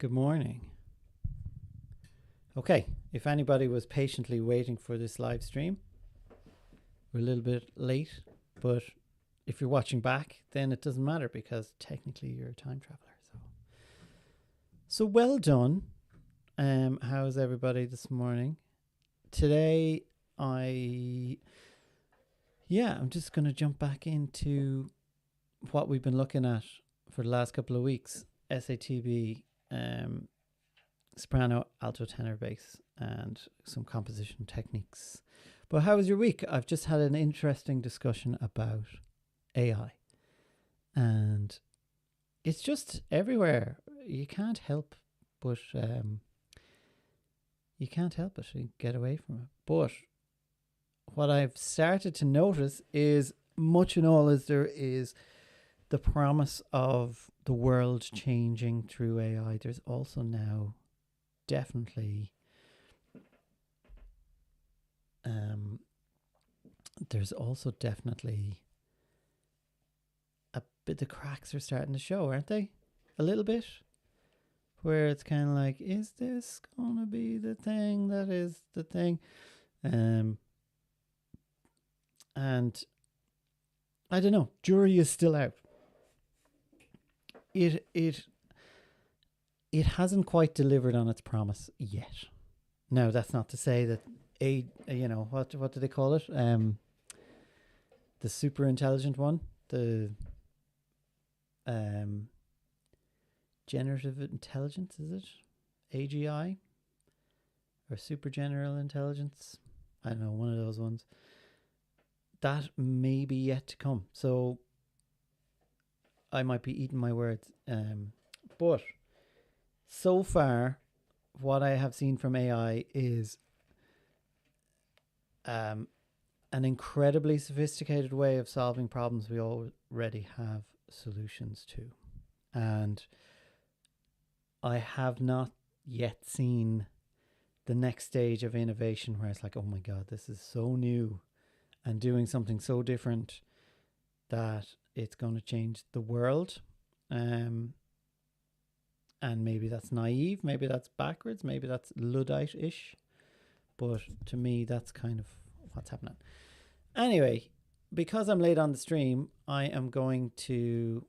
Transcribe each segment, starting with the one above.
Good morning. Okay, if anybody was patiently waiting for this live stream, we're a little bit late, but if you're watching back, then it doesn't matter because technically you're a time traveler. So well done. How's everybody this morning? Today, I'm just going to jump back into what we've been looking at for the last couple of weeks. SATB, soprano, alto, tenor, bass, and some composition techniques. But how was your week? I've just had an interesting discussion about AI. And it's just everywhere. You can't help but you get away from it. But what I've started to notice is much and all is there is the promise of the world changing through AI. There's also now definitely a bit, the cracks are starting to show, aren't they? A little bit, where it's kind of like, is this gonna be the thing that is the thing? And I don't know, jury is still out. It hasn't quite delivered on its promise yet. Now, that's not to say that what do they call it? The super intelligent one, the generative intelligence, is it? AGI or super general intelligence? I don't know, one of those ones. That may be yet to come. So I might be eating my words. But so far, what I have seen from AI is an incredibly sophisticated way of solving problems we already have solutions to. And I have not yet seen the next stage of innovation where it's like, oh my God, this is so new and doing something so different that it's going to change the world. And maybe that's naive, maybe that's backwards, maybe that's Luddite-ish. But to me, that's kind of what's happening. Anyway, because I'm late on the stream, I am going to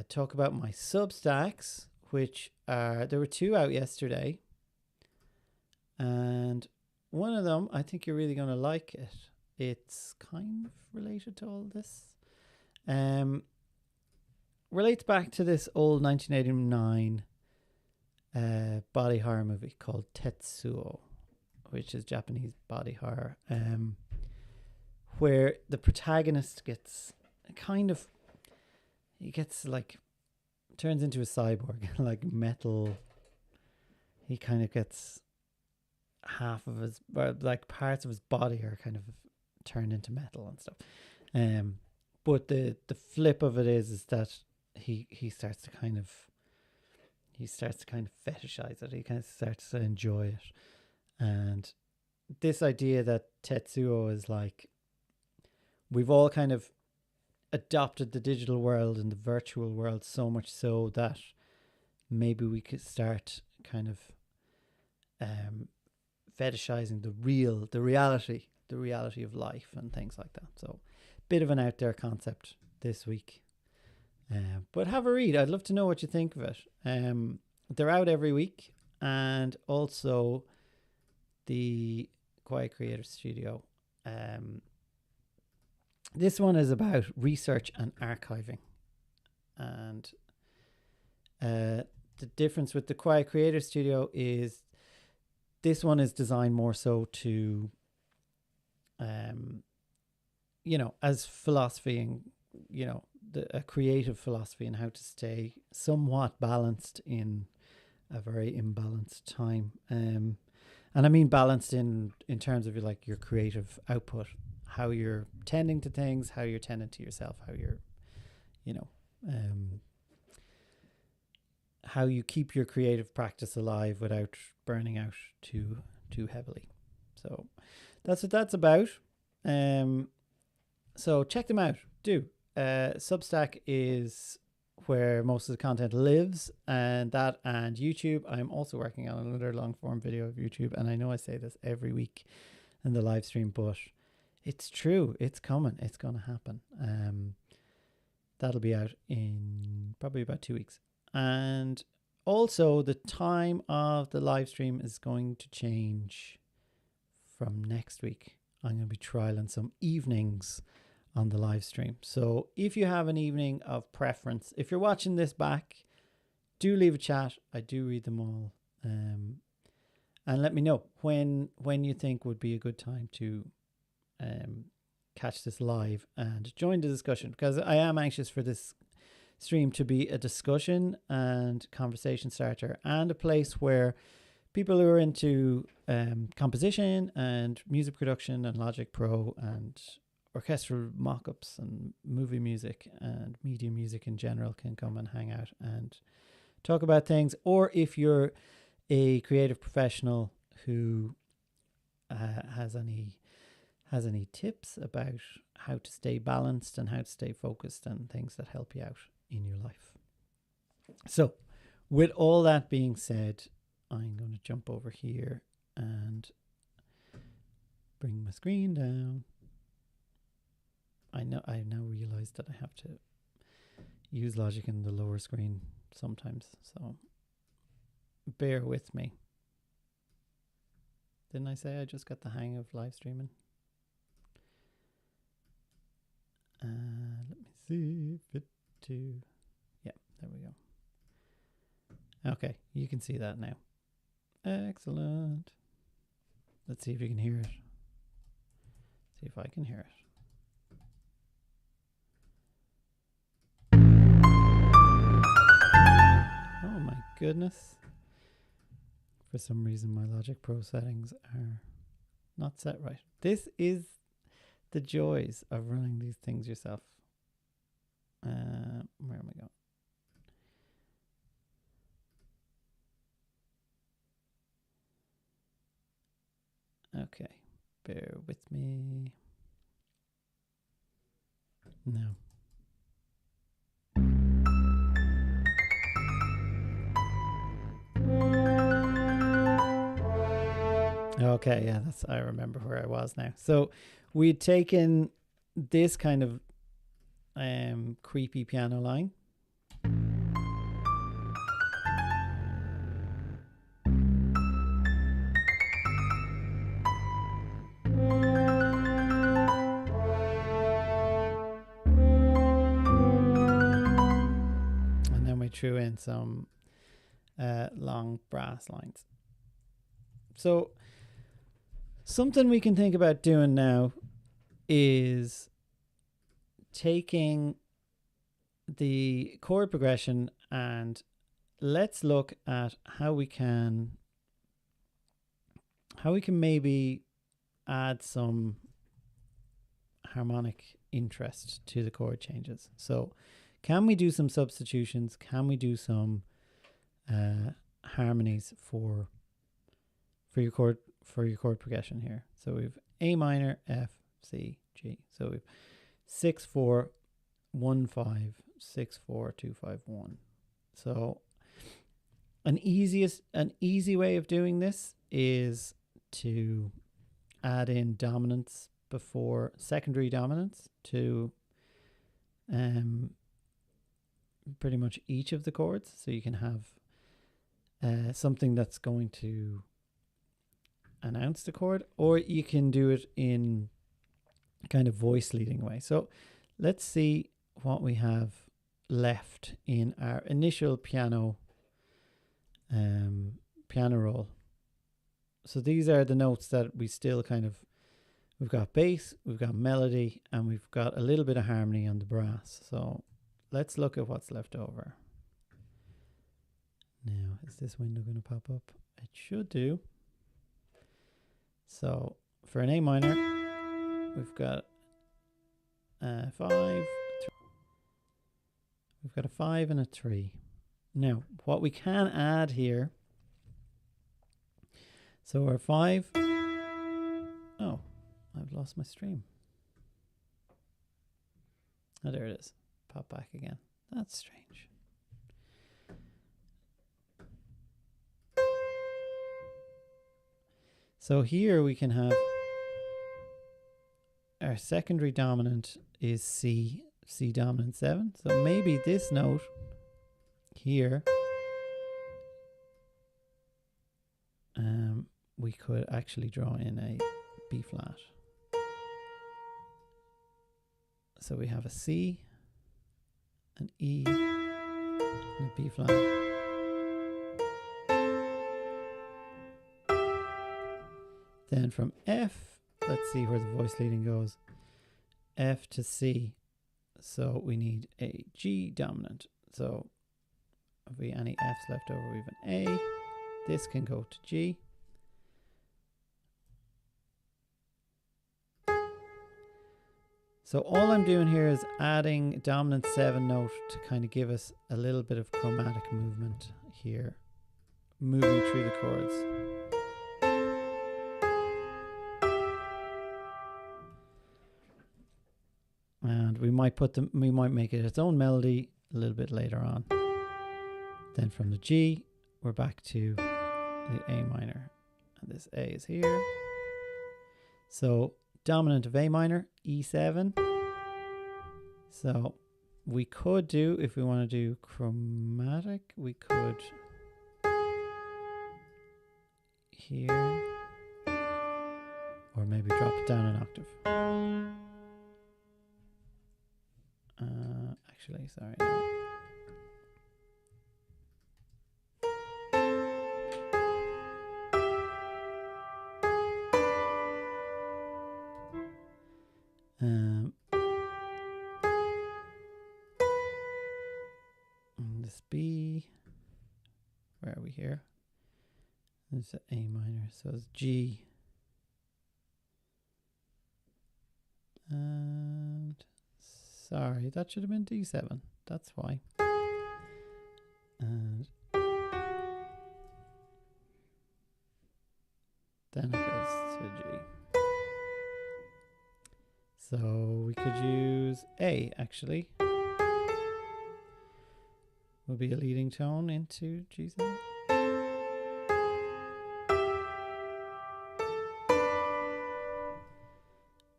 talk about my Substacks, which there were 2 out yesterday. And one of them, I think you're really going to like it. It's kind of related to all this. Relates back to this old 1989 body horror movie called Tetsuo, which is Japanese body horror, where the protagonist gets turns into a cyborg, like metal. He kind of gets half of his, like parts of his body are kind of turned into metal and stuff. But the flip of it is that he starts to kind of fetishize it. He kind of starts to enjoy it. And this idea that Tetsuo is like, we've all kind of adopted the digital world and the virtual world so much so that maybe we could start kind of fetishizing the reality of life and things like that. So bit of an out there concept this week. But have a read. I'd love to know what you think of it. They're out every week. And also the Quiet Creator Studio. This one is about research and archiving. And the difference with the Quiet Creator Studio is this one is designed more so to, as philosophy and, a creative philosophy and how to stay somewhat balanced in a very imbalanced time. And I mean balanced in terms of like your creative output, how you're tending to things, how you're tending to yourself, how you're, how you keep your creative practice alive without burning out too heavily. So that's what that's about. So check them out. Do. Substack is where most of the content lives, and that and YouTube. I'm also working on another long form video of YouTube, and I know I say this every week in the live stream, but it's true. It's coming. It's going to happen. That'll be out in probably about 2 weeks. And also the time of the live stream is going to change from next week. I'm going to be trialing some evenings on the live stream. So if you have an evening of preference, if you're watching this back, do leave a chat. I do read them all. And let me know when you think would be a good time to catch this live and join the discussion, because I am anxious for this stream to be a discussion and conversation starter, and a place where people who are into composition and music production and Logic Pro and orchestral mock-ups and movie music and media music in general can come and hang out and talk about things. Or if you're a creative professional who has any tips about how to stay balanced and how to stay focused and things that help you out in your life. So with all that being said, I'm going to jump over here and bring my screen down. I now realized that I have to use Logic in the lower screen sometimes, so bear with me. Didn't I say I just got the hang of live streaming? Let me see, fit to, yeah, there we go. Okay, you can see that now. Excellent. Let's see if you can hear it. See if I can hear it. Oh my goodness. For some reason my Logic Pro settings are not set right. This is the joys of running these things yourself. Where am I going? Okay, bear with me. No. Okay, yeah, I remember where I was now. So we'd taken this kind of creepy piano line. And then we threw in some long brass lines. So something we can think about doing now is taking the chord progression and let's look at how we can maybe add some harmonic interest to the chord changes. So can we do some substitutions? Can we do some harmonies for your chord progression here? So we've A minor, F, C, G. So we've 6 4 1 5 6 4 2 5 1. So an easy way of doing this is to add in dominance before secondary dominance to pretty much each of the chords. So you can have something that's going to announce the chord, or you can do it in kind of voice leading way. So let's see what we have left in our initial piano roll. So these are the notes that we still we've got bass, we've got melody, and we've got a little bit of harmony on the brass. So let's look at what's left over. Now, is this window going to pop up? It should do. So for an A minor, we've got 5. We've got a 5 and a 3. Now, what we can add here. So our 5. Oh, I've lost my stream. Oh, there it is. Pop back again. That's strange. So here we can have our secondary dominant is C dominant 7. So maybe this note here, we could actually draw in a B flat. So we have a C, an E, and a B flat. Then from F, let's see where the voice leading goes. F to C. So we need a G dominant. So if we any F's left over, we have an A. This can go to G. So all I'm doing here is adding dominant 7 note to kind of give us a little bit of chromatic movement here, moving through the chords. And we might make it its own melody a little bit later on. Then from the G, we're back to the A minor. And this A is here. So dominant of A minor, E7. So we could do, if we want to do chromatic, we could here, or maybe drop it down an octave. Actually, sorry. No. This B, where are we here? There's an A minor, so it's G. And sorry, that should have been D7. That's why. And then it goes to G. So we could use A, actually. Will be a leading tone into G7.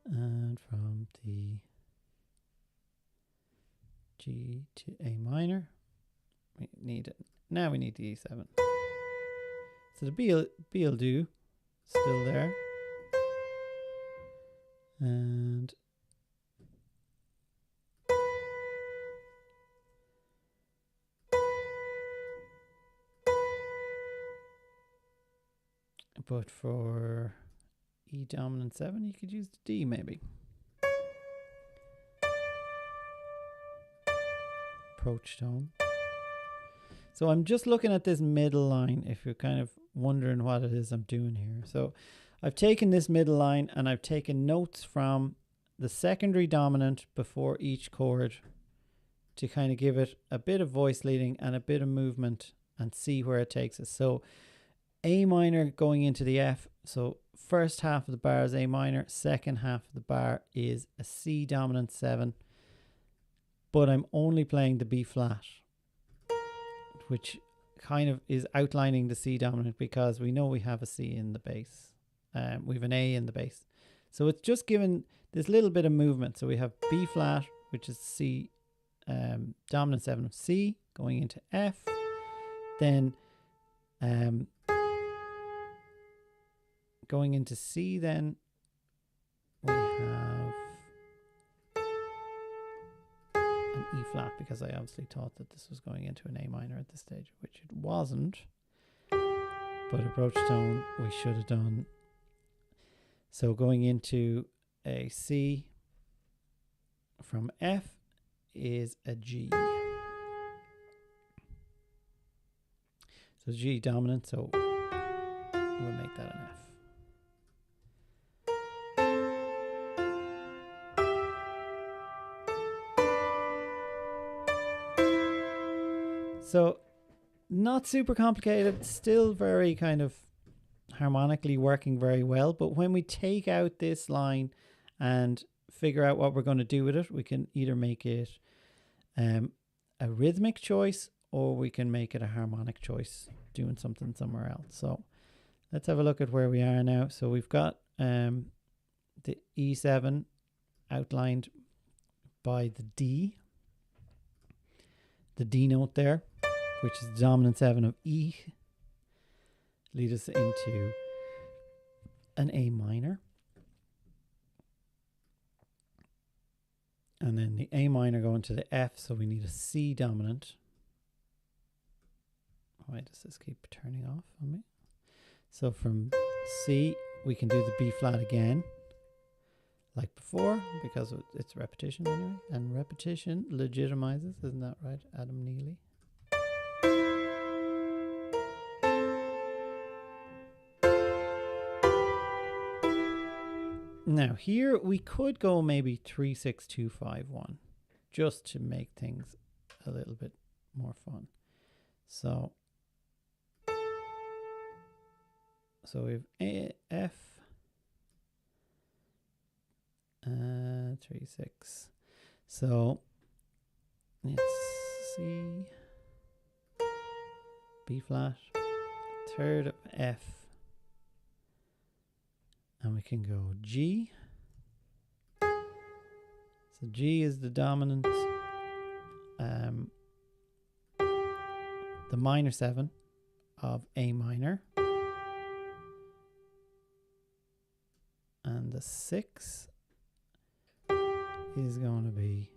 And from the G to A minor, we need it. Now we need the E7. So the B will do, still there. And but for E dominant 7, you could use the D maybe. Approach tone. So I'm just looking at this middle line if you're kind of wondering what it is I'm doing here. So I've taken this middle line and I've taken notes from the secondary dominant before each chord to kind of give it a bit of voice leading and a bit of movement and see where it takes us. So A minor going into the F. So first half of the bar is A minor, second half of the bar is a C dominant 7. But I'm only playing the B flat, which kind of is outlining the C dominant because we know we have a C in the bass. We have an A in the bass. So it's just given this little bit of movement. So we have B flat, which is C, dominant 7 of C, going into F. Then going into C, then we have an E flat, because I obviously thought that this was going into an A minor at this stage, which it wasn't. But approach tone we should have done. So going into a C from F is a G. So G dominant, so we'll make that an F. So not super complicated, still very kind of harmonically working very well. But when we take out this line and figure out what we're going to do with it, we can either make it a rhythmic choice or we can make it a harmonic choice, doing something somewhere else. So let's have a look at where we are now. So we've got the E7 outlined by the D note there, which is the dominant 7 of E, lead us into an A minor. And then the A minor going to the F, so we need a C dominant. Why does this keep turning off on me? So from C, we can do the B flat again, like before, because it's repetition anyway. And repetition legitimizes, isn't that right, Adam Neely? Now here we could go maybe 3, 6, 2, 5, 1, just to make things a little bit more fun. So we have A, F, 3, 6. So it's C, B flat, third of F, and we can go G. So G is the dominant, the minor 7 of A minor. And the 6 is going to be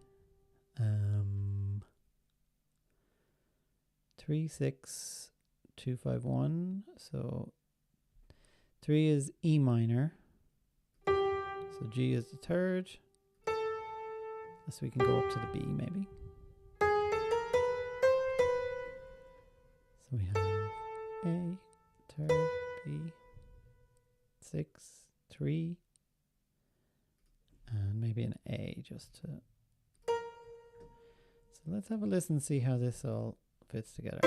3, 6, 2, 5, 1. So 3 is E minor. So G is the third. So we can go up to the B maybe. So we have A, third, B, 6, 3, and maybe an A just to. So let's have a listen and see how this all fits together.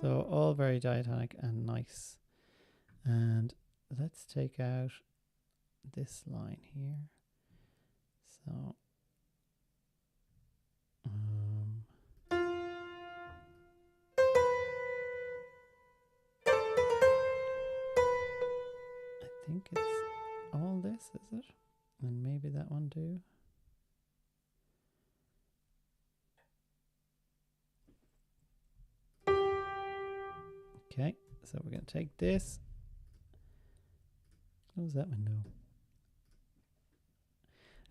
So all very diatonic and nice. And let's take out this line here. So I think it's all this, is it? And maybe that one too. Okay, so we're going to take this. Close that window.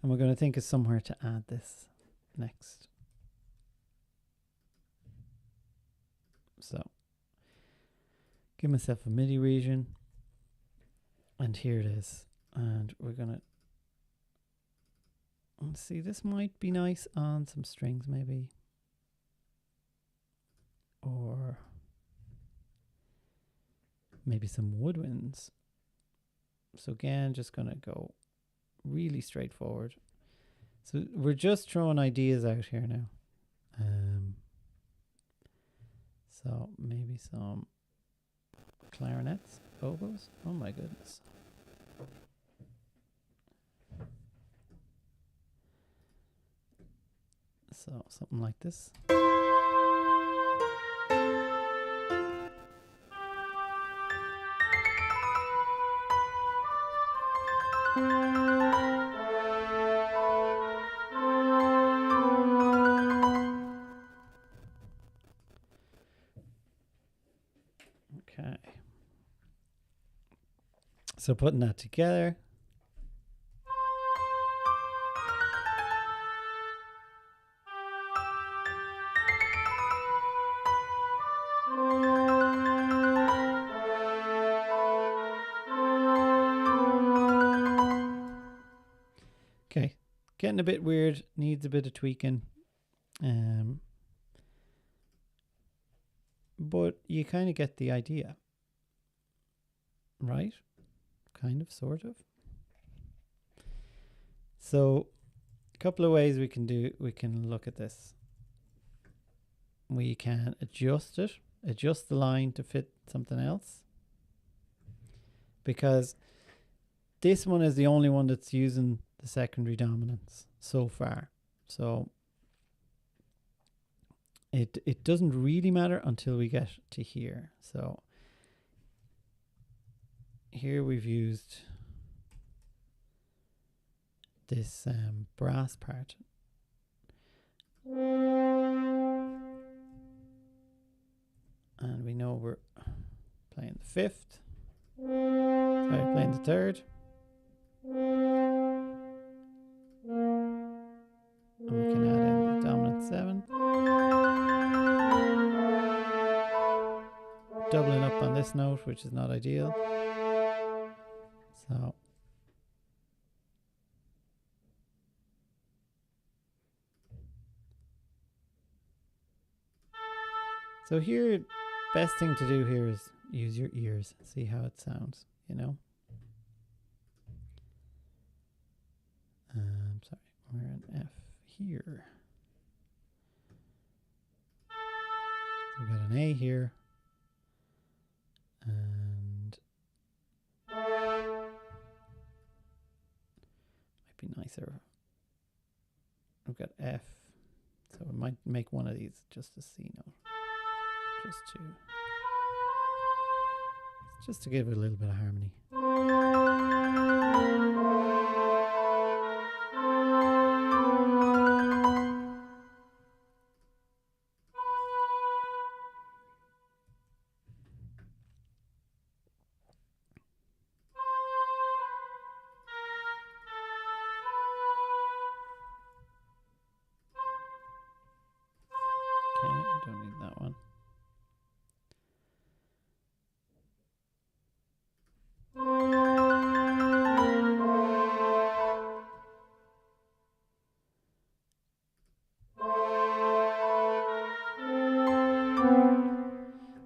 And we're going to think of somewhere to add this next. So, give myself a MIDI region. And here it is. And we're going to, let's see, this might be nice on some strings maybe. Or maybe some woodwinds. So again, just going to go really straightforward. So we're just throwing ideas out here now. So maybe some clarinets, oboes. Oh my goodness. So something like this. Okay. So putting that together. Okay, getting a bit weird, needs a bit of tweaking. But you kind of get the idea, right? Kind of, sort of. So a couple of ways we can look at this. We can adjust it, adjust the line to fit something else. because this one is the only one that's using the secondary dominants so far. So it doesn't really matter until we get to here. So here we've used this brass part. And we know we're playing the fifth. Sorry, playing the third. And we can add in the dominant seven. Doubling up on this note, which is not ideal. So here, best thing to do here is use your ears, see how it sounds, you know. Sorry, we're an F here. So we've got an A here. And might be nicer. We've got F. So we might make one of these just a C note. Just to give it a little bit of harmony. Okay, don't need that one.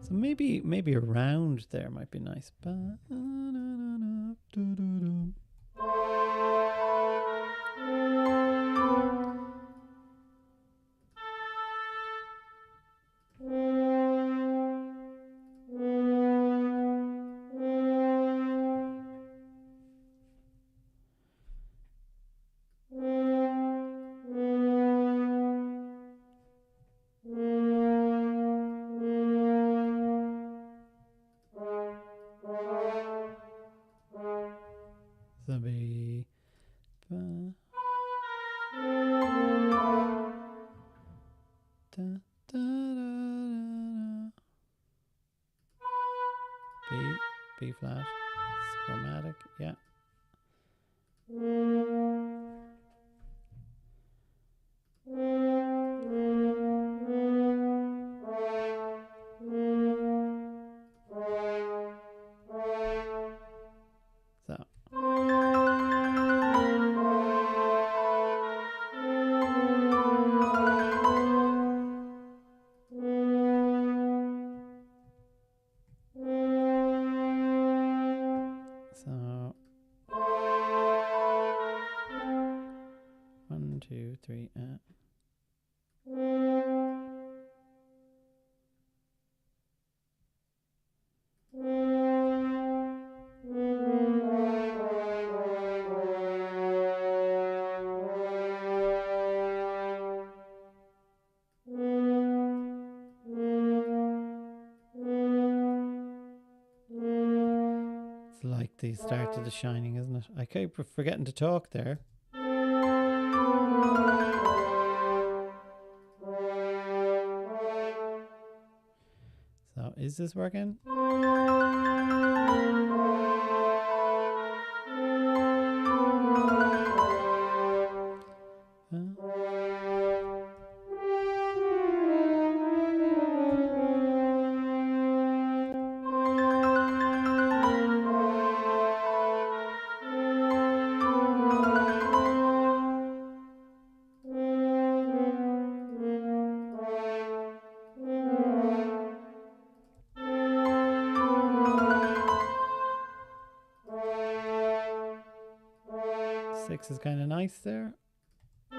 So maybe a round there might be nice. Be B flat, it's chromatic, yeah. So. So 1, 2, 3, It's like the start of The Shining, isn't it? I keep forgetting to talk there. So, is this working? Six is kind of nice there. So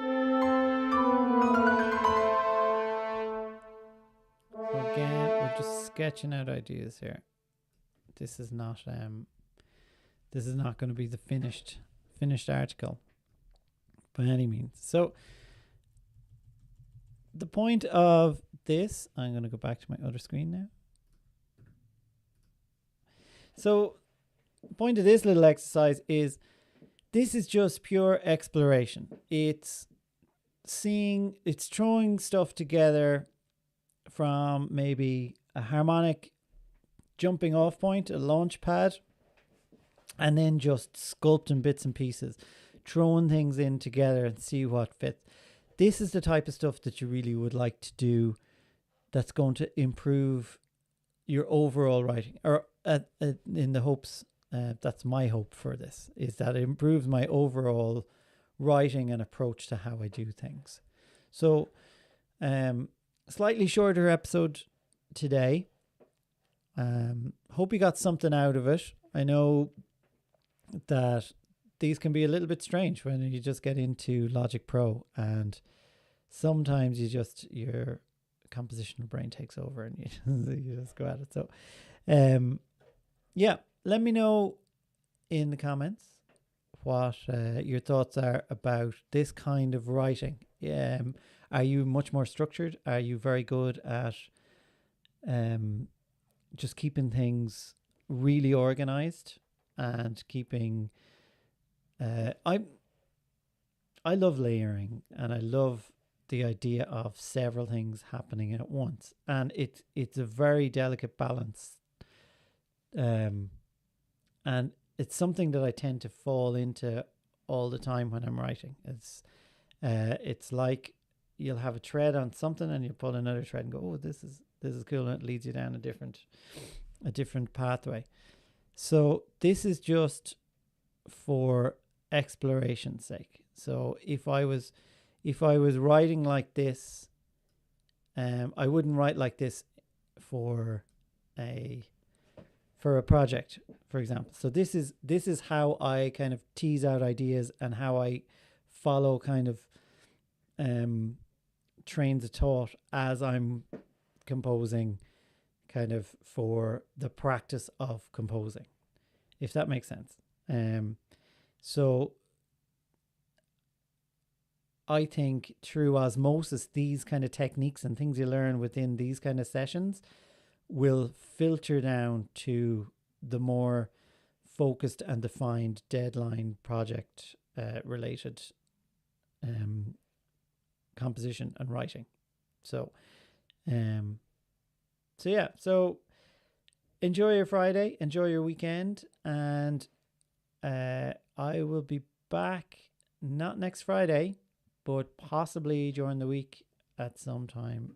again, we're just sketching out ideas here. This is not This is not going to be the finished article by any means. So the point of this, I'm going to go back to my other screen now. So the point of this little exercise is this is just pure exploration. It's throwing stuff together from maybe a harmonic jumping off point, a launch pad, and then just sculpting bits and pieces, throwing things in together and see what fits. This is the type of stuff that you really would like to do that's going to improve your overall writing, or in the hopes, that's my hope for this, is that it improves my overall writing and approach to how I do things. So slightly shorter episode today. Hope you got something out of it. I know that these can be a little bit strange when you just get into Logic Pro, and sometimes your compositional brain takes over and you just go at it. So yeah, let me know in the comments what your thoughts are about this kind of writing. Are you much more structured? Are you very good at just keeping things really organized and keeping I love layering, and I love the idea of several things happening at once, and it's a very delicate balance, and it's something that I tend to fall into all the time when I'm writing. It's like you'll have a thread on something and you pull another thread and go, oh, this is cool, and it leads you down a different pathway. So this is just for exploration's sake. So if I was writing like this, I wouldn't write like this for a project, for example. So this is how I kind of tease out ideas and how I follow kind of trains of thought as I'm composing, kind of for the practice of composing, if that makes sense. So I think through osmosis, these kind of techniques and things you learn within these kind of sessions will filter down to the more focused and defined deadline project related composition and writing. So yeah, so enjoy your Friday, enjoy your weekend, and I will be back not next Friday, but possibly during the week at some time